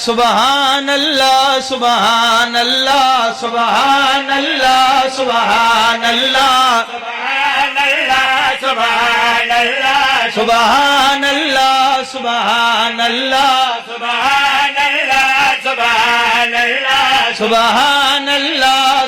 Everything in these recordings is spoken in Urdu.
سبحان اللہ سبحان اللہ سبحان اللہ سبحان اللہ سبحان اللہ سبحان اللہ سبحان اللہ سبحان اللہ سبحان اللہ سبحان اللہ سبحان اللہ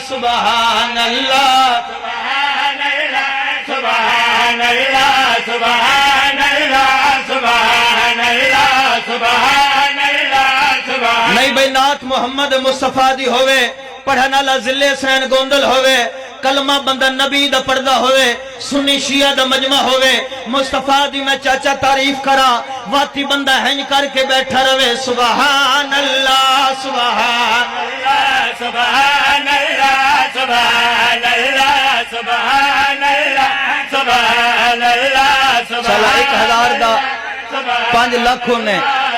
سبحان اللہ سبحان اللہ سبحان اللہ سبحان اللہ سبحان نہیں بھئی نعت محمد مصطفیٰ دی ہوئے پڑھنا لازلے سین گوندل ہوئے کلمہ بندہ نبی دا پردہ ہوئے سنی شیعہ دا مجمع ہوئے مصطفیٰ دی میں چاچا تعریف کرا واتی بندہ ہنج کر کے بیٹھا روے سبحان اللہ سبحان اللہ سبحان اللہ سبحان اللہ سبحان اللہ سبحان اللہ چلا 1000 دا 5 لاکھ ہونے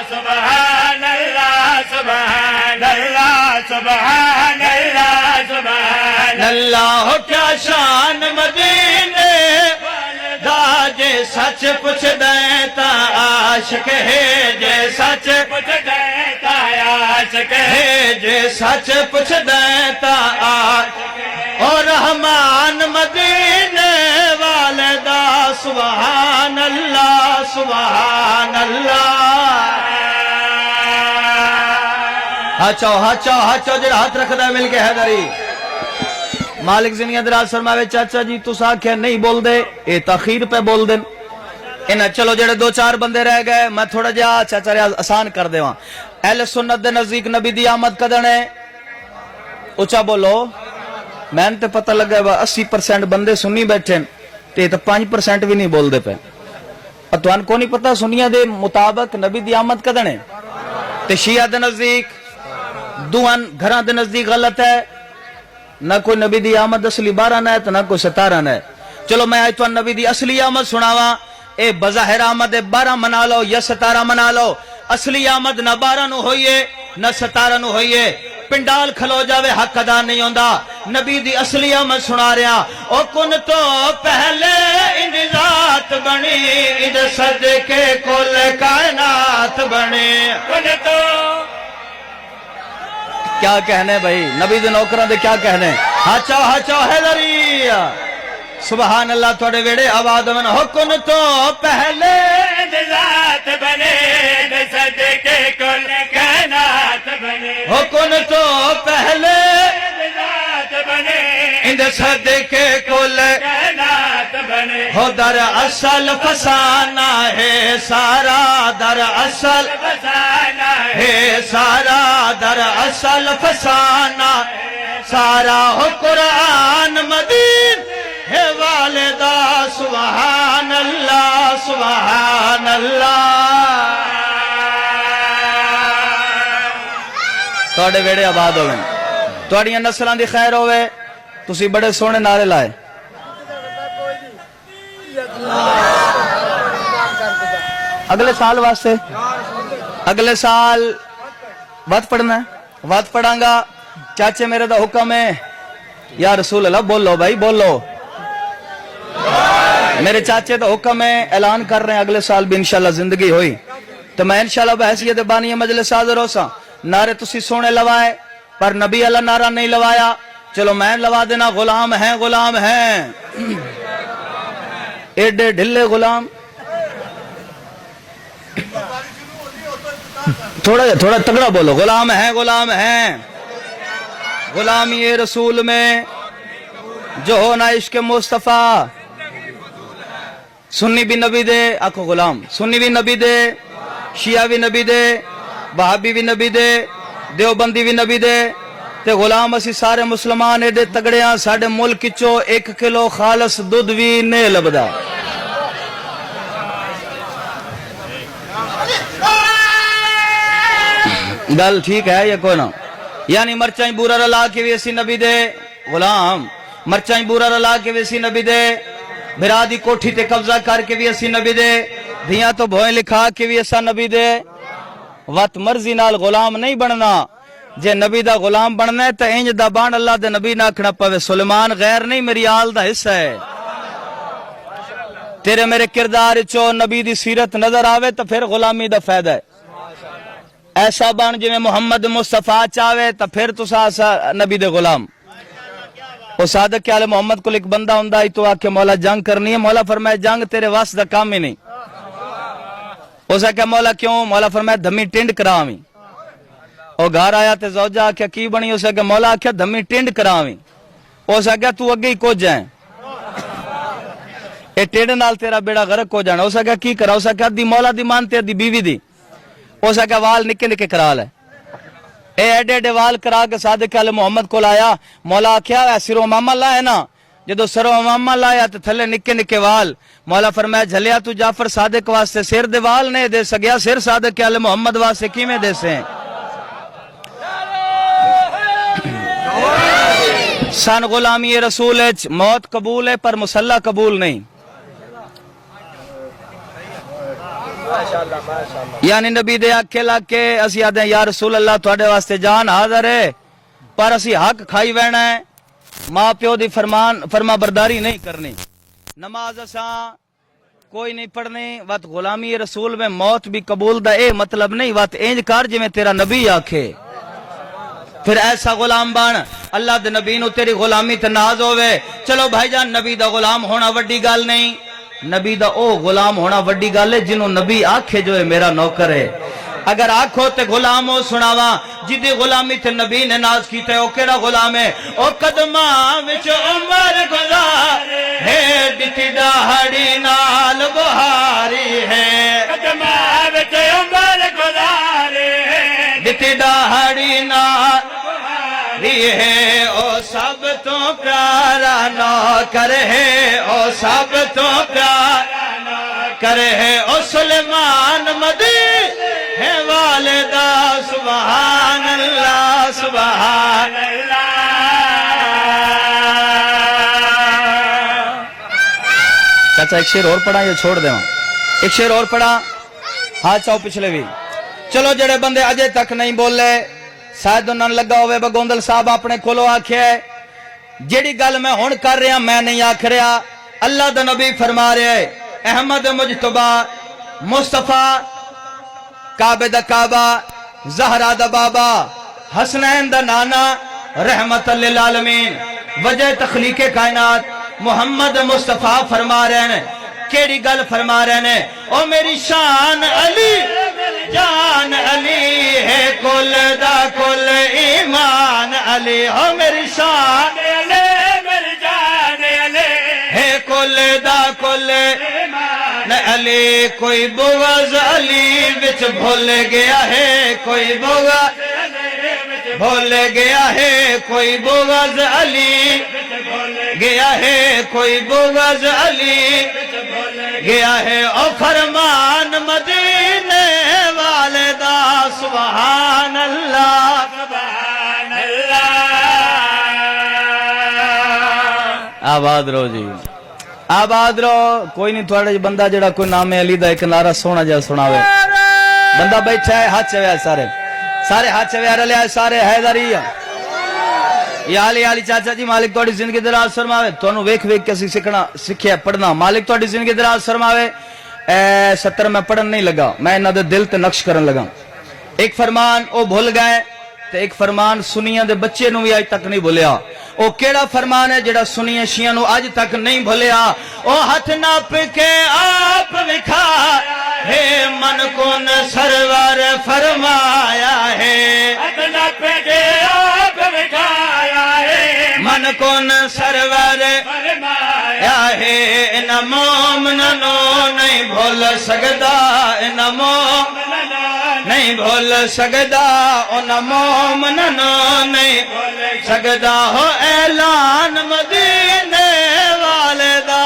سبحان اللہ سبحان اللہ سبحان اللہ سبحان اللہ کیا شان مدینے دا جے سچ پوچھ دیں تا عاشق ہے جے سچ پوچھ دیتا عاشق ہے ہے جے سچ پوچھ دیں تا عاشق اور رحمان مدینے والدہ سبحان اللہ سبحان اللہ ہاچو جڑا ہاتھ رکھ دا مل کے حیدری مالک زنی ادراز فرماوے چاچا جی تو ساکھے نہیں بول دے اے تاخیر پہ بول دیں انہا چلو جڑے 2-4 بندے رہ گئے میں تھوڑا جا چاچا ریاض آسان کر دے وہاں اہل سنت دے نزدیک نبی دی آمد کدن ہے اچھا بولو میں نے تے پتہ لگا ہے 80% بندے سنی بیٹھے تے تو 5% بھی نہیں بول دے پہ اتوان کو نہیں پتہ سنیا دے مطابق نبی دی آمد کدن ہے تے شیعہ دے نزدیک دوان گھران دے نزدیک غلط ہے نہ کوئی نبی دی آمد اصلی 12 ہے تو نہ کوئی 17 ہے چلو میں آئیتوان نبی دی اصلی آمد سناوا اے بظاہر آمد 12 منا لو یا 17 منا لو اصلی آمد نہ 12 نو ہوئیے نہ 17 نو ہوئیے پنڈال کھلو جاوے حق ادا نہیں ہوندہ نبی دی اصلی آمد سنا رہا او کن تو پہلے ان ذات بنی ان صدقے کل کائنات بنی کن تو کیا کہنے بھائی نبی دے نوکران دے کیا کہنے ہاچاو حیدری سبحان اللہ توڑے ویڑے آباد من حکن تو پہلے ذات بنے صدقے کل کائنات بنے حکن تو پہلے ذات بنے اند صدقے کل کائنات بنے ہو در اصل فسانہ ہے سارا در اصل فسانہ ہے سارا در اصل فسانہ سارا ہو قرآن مدین ہے والدہ سبحان اللہ سبحان اللہ توڑے ویڑے آباد ہوئے توڑیاں نسلان دی خیر ہوئے تسی بڑے سونے نعرے لائے اگلے سال واسطے اگلے سال وقت پڑھنا ہے وقت پڑھاں گا چاچے میرے دا حکم ہے یا رسول اللہ بولو بھائی بولو میرے چاچے دا حکم ہے اعلان کر رہے ہیں اگلے سال بھی انشاءاللہ زندگی ہوئی تو میں انشاءاللہ بحیثیت بانی مجلس حاضر ہو سا نعرے تسی سونے لوائے پر نبی اللہ نعرہ نہیں لوایا چلو میں لوا دینا غلام ہیں ایڈے ڈھلے غلام تھوڑا تگڑا بولو غلام ہیں غلامی رسول میں جو ہونا عشق مصطفیٰ سنی بھی نبی دے آکھو غلام سنی بھی نبی دے شیعہ بھی نبی دے وہابی بھی نبی دے دیوبندی بھی نبی دے تے غلام اسی سارے مسلمان ایڈے تگڑیاں ساڑے ملک چو 1 کلو خالص دودھ بھی نہیں لبدا گل ٹھیک ہے یا کوئی نہ یعنی مرچائیں بورا رلا کے بھی اسی نبی دے غلام مرچائیں بورا رلا کے بھی اسی نبی دے بھرا دی کوٹھی تے قبضہ کر کے بھی اسی نبی دے دھیاں تو بھوئیں لکھا کے بھی ایسا نبی دے وقت مرضی نال غلام نہیں بننا جے نبی دا غلام بننا ہے تو انج دا بان اللہ دے نبی ناکھنا پوے سلیمان غیر نہیں میری آل دا حصہ ہے تیرے میرے کردار چو نبی دی سیرت نظر آوے تو پھر غلامی دا فائدہ ہے ایسا بن جویں محمد مصطفیٰ چاہے تو پھر تسا نبی دے غلام وہ صادق کے آل محمد کو ایک بندہ ہوندا ہی تو آکے مولا جنگ کرنی ہے مولا فرمائے جنگ تیرے واسطے دا کام ہی نہیں اسا کہ مولا کیوں مولا فرمائے دھمی ٹنڈ کراویں وہ گھر آیا تے زوجہ آکھیا کی بنی اسا کہ مولا آکھیا دھمی ٹنڈ کراویں اسا کہ تو اگے ہی کچھ جائیں اے ٹنڈ نال تیرا بیڑا غرق ہو جانا اسا کہ کی کرا اسا کہ دی مولا دی مانتے دی بیوی دی اسا کہ وال نکے نکے کرا لے اے ایڈے ایڈے وال کرا کے صادق علیہ محمد کو لایا مولا آکھیا سرو امامہ لائے نا جدو سرو امامہ لایا تو تھلے نکے نکے وال مولا فرمایا جھلیا تو جعفر صادق واسطے سر دے وال نہیں دے سگیا سر صادق علیہ محمد واسطے کی میں دے سے سن غلامی رسول موت قبول ہے پر مسلح قبول نہیں یعنی نبی دے آکھے لاکے اسی آدھے ہیں یا رسول اللہ تواڈے واسطے جان حاضر ہے پر اسی حق کھائی وینا ہے ماں پیو دی فرما برداری نہیں کرنی نماز اساں کوئی نہیں پڑھنی وقت غلامی رسول میں موت بھی قبول دا اے مطلب نہیں وقت اینج کر جو میں تیرا نبی آکھے پھر ایسا غلام بن اللہ دے نبی نو تیری غلامی تے ناز ہوئے چلو بھائی جان نبی دا غلام ہونا وڈی گل نہیں نبی دا او غلام ہونا وڈی گل ہے جنہوں نبی آکھے جو ہے میرا نوکر ہے اگر آکھو تے غلام ہو سناوا جدی غلامی تے نبی نے ناز کیتے او کیڑا غلام ہے او قدماں وچ عمر گزار ہے دتی داڑھی نال بہاری ہے قدماں وچ عمر گزار ہے دتی داڑھی نال ہے او سب تو پیارا نوکر ہے او سب تو پیارا نوکر ہے او سلیمان مدی ہے والدہ سبحان اللہ سبحان اللہ چاچا ایک شعر اور پڑھا یہ چھوڑ دے ایک شعر اور پڑھا ہاتھ چاہو پچھلے بھی چلو جڑے بندے اجے تک نہیں بولے شاید انہوں نے لگا ہوئے بگوندل صاحب اپنے کھولو آکھے جیڑی گل میں ہون کر رہا میں نہیں آکھ رہا اللہ دا نبی فرما رہے احمد مجتبہ مصطفیٰ کعبہ دا کعبہ زہرا دا بابا حسنین دا نانا رحمت للعالمین وجہ تخلیق کائنات محمد مصطفیٰ فرما رہے ہیں کیڑی گل فرما رہے ہیں او میری شان علی جان علی ہے کل دا کل ایمان علی ہو میری شان علی میری جان علی ہے کل دا کل ایمان علی کوئی بغض علی وچ بھول گیا ہے کوئی بغض بھول گیا ہے کوئی بغض علی گیا ہے کوئی بغض علی گیا ہے او فرمان مدینے والدہ سبحان اللہ سبحان اللہ آباد رو جی آباد رو کوئی نہیں تھوڑا بندہ جڑا کوئی نام علی دا ایک نعرہ سونا جا سناوے بندہ بیٹھا ہے ہاتھ چویا سارے ہاتھ چویا رلے آئے سارے حیدری یا علی علی چاچا جی مالک توڑی زندگی دراز فرماوے تو انہوں ویک ویک کسی سکھیا پڑھنا مالک توڑی زندگی دراز فرماوے 70 میں پڑھن نہیں لگا میں انہوں دے دل تے نقش کرن لگا ایک فرمان او بھول گئے تے ایک فرمان سنیاں دے بچے نو بھی آج تک نہیں بھولیا او کیڑا فرمان ہے جڑا سنیاں شیاں نو آج تک نہیں بھولیا او ہاتھ ناپ کے آپ وکھا ہے من کون سرور فرمایا ہے ہاتھ ناپ کے آپ وکھایا ہے من کون سرور فرمایا ہے ان مومنوں نہیں بھول سکدا ان مومن نہیں بھول سکدا ان مومنوں نہیں بھول سکدا ہو اعلان مدینے والدہ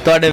تواڈے